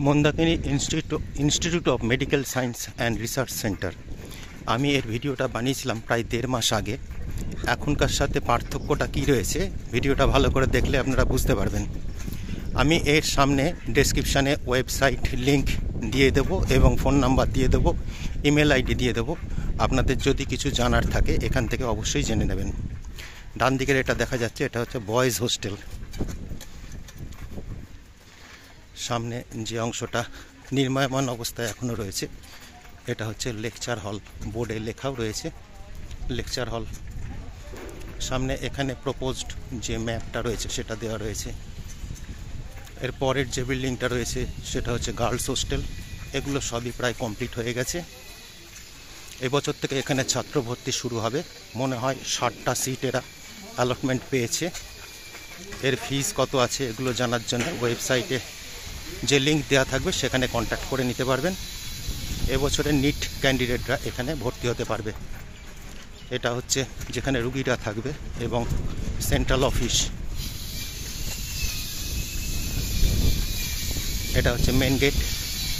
Mandakini institute of medical science and research centre. আমি এর ভিডিওটা বানিয়েছিলাম প্রায় 1.5 মাস আগে। এখনকার সাথে পার্থক্যটা কী রয়েছে ভিডিওটা ভালো করে দেখলে আপনারা বুঝতে পারবেন। আমি এর সামনে ডেসক্রিপশানে ওয়েবসাইট লিংক দিয়ে দেবো এবং ফোন নাম্বার দিয়ে দেবো, ইমেল আইডি দিয়ে দেবো। আপনাদের যদি কিছু জানার থাকে এখান থেকে অবশ্যই জেনে নেবেন। ডান দিকের এটা দেখা যাচ্ছে, এটা হচ্ছে বয়েজ হোস্টেল। সামনে যে অংশটা নির্মায়মান অবস্থায় এখনও রয়েছে এটা হচ্ছে লেকচার হল, বোর্ডে লেখাও রয়েছে লেকচার হল। সামনে এখানে প্রপোজড যে ম্যাপটা রয়েছে সেটা দেওয়া রয়েছে। এর পরের যে বিল্ডিংটা রয়েছে সেটা হচ্ছে গার্লস হোস্টেল। এগুলো সবই প্রায় কমপ্লিট হয়ে গেছে। এবছর থেকে এখানে ছাত্র ভর্তি শুরু হবে। মনে হয় 60টা সিট এরা অ্যালটমেন্ট পেয়েছে। এর ফিস কত আছে এগুলো জানার জন্য ওয়েবসাইটে যে লিঙ্ক দেওয়া থাকবে সেখানে কন্ট্যাক্ট করে নিতে পারবেন। এবছরের নিট ক্যান্ডিডেটরা এখানে ভর্তি হতে পারবে। এটা হচ্ছে যেখানে রুগীরা থাকবে এবং সেন্ট্রাল অফিস। এটা হচ্ছে মেন গেট।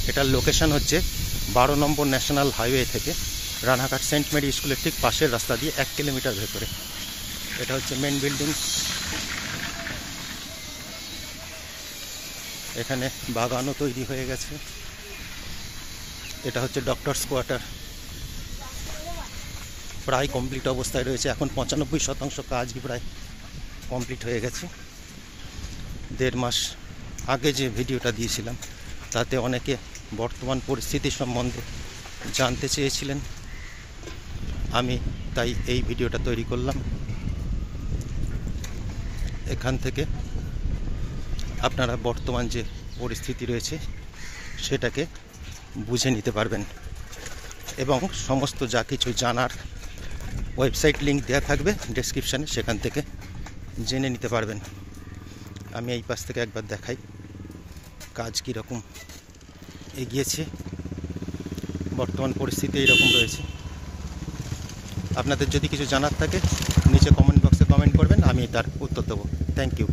এটার লোকেশন হচ্ছে 12 নম্বর ন্যাশনাল হাইওয়ে থেকে রানাঘাট সেন্ট মেরি স্কুলের ঠিক পাশের রাস্তা দিয়ে 1 কিলোমিটার ভেতরে। এটা হচ্ছে মেন বিল্ডিং। এখানে বাগানও তৈরি হয়ে গেছে। এটা হচ্ছে ডক্টরস কোয়ার্টার, প্রায় কমপ্লিট অবস্থায় রয়েছে। এখন 95% কাজই প্রায় কমপ্লিট হয়ে গেছে। 1.5 মাস আগে যে ভিডিওটা দিয়েছিলাম তাতে অনেকে বর্তমান পরিস্থিতি সম্বন্ধে জানতে চেয়েছিলেন, আমি তাই এই ভিডিওটা তৈরি করলাম। এখান থেকে আপনারা বর্তমান যে পরিস্থিতি রয়েছে সেটাকে বুঝে নিতে পারবেন এবং সমস্ত যা কিছু জানার ওয়েবসাইট লিংক দেওয়া থাকবে ডেসক্রিপশানে, সেখান থেকে জেনে নিতে পারবেন। আমি এই পাশ থেকে একবার দেখাই কাজ কীরকম এগিয়েছে। বর্তমান পরিস্থিতি এইরকম রয়েছে। আপনাদের যদি কিছু জানার থাকে নিচে কমেন্ট বক্সে কমেন্ট করবেন, আমি তার উত্তর দেবো। Thank you.